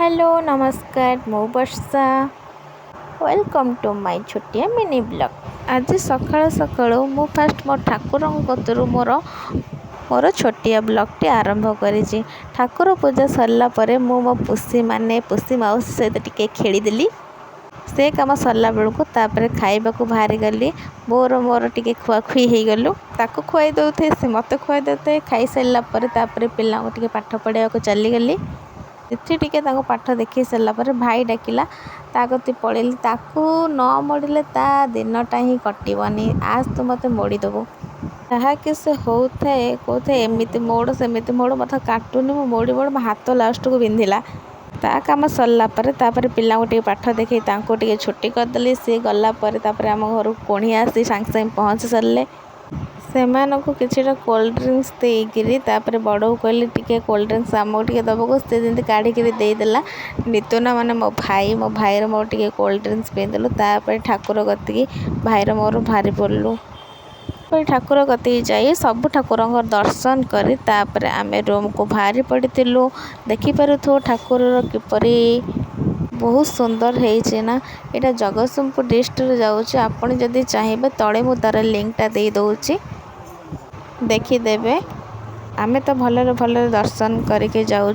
Hello नमस्कार मो वर्षा welcome to my छोटिया मिनी ब्लॉग। आज सकाळु सकाळु मु फास्ट मो ठाकुर कतरू मोर मोर छोटिया ब्लॉगटी आरंभ करी। ठाकुर पूजा सरला परे मु मो पुसी माउसी सहित टिके खेलीदेली। से कम सरला बेलू तापर खाइबा को बाहरी गली। मोर मोर टिके खुआखुई हो गलु। ताको खुआई दौथे से मत खुआई दौथे। खाई सारा पर पिला टिके पाठ पढ़ा को चलीगली। तिथि टिके पाठ देखी सारा पर भाई डाकिला ताकती पड़ेली। ताकू न मोड़े ता दिनटा ही कटनी। आज तो मत मोड़ीदेबू जहाँकि से होता है कहते एमती मोड़ सेमती मोड़ मत काटुनी मोड़ी मोड़ मो हाथ लास्ट को बिंधिला। ता कम सरला पर पिला पाठ देखी टे छुट्टी करदेली। सी गलापर आम घर कोणी आसी सांगे सांगे पहुँची सारे से कि कोल्ड ड्रिंक्स देकरी बड़ू कहली टे कोल्ड ड्रिंक्स आमको टे दबको से जमी काढ़ी देदेला। नितुना मैंने मो भाईर मोर टे कोल्ड ड्रिंक्स पीदेलु। तापर ठाकुर कती भाईर मोर भारी पड़लु। ठाकुर कती जाई सब ठाकुर दर्शन करी तापर आमे रूम को भारी पड़ू। देखिपार ठाकुर किपरी बहुत सुंदर है। यहाँ जगतसिंहपुर डिस्ट्रिक्ट जाऊँगी। आपड़ जदि चाहिए तले मु तार लिंकटा दे दूँगी देखीदेवे। आमे तो भलरे भलरे दर्शन करके जाऊँ।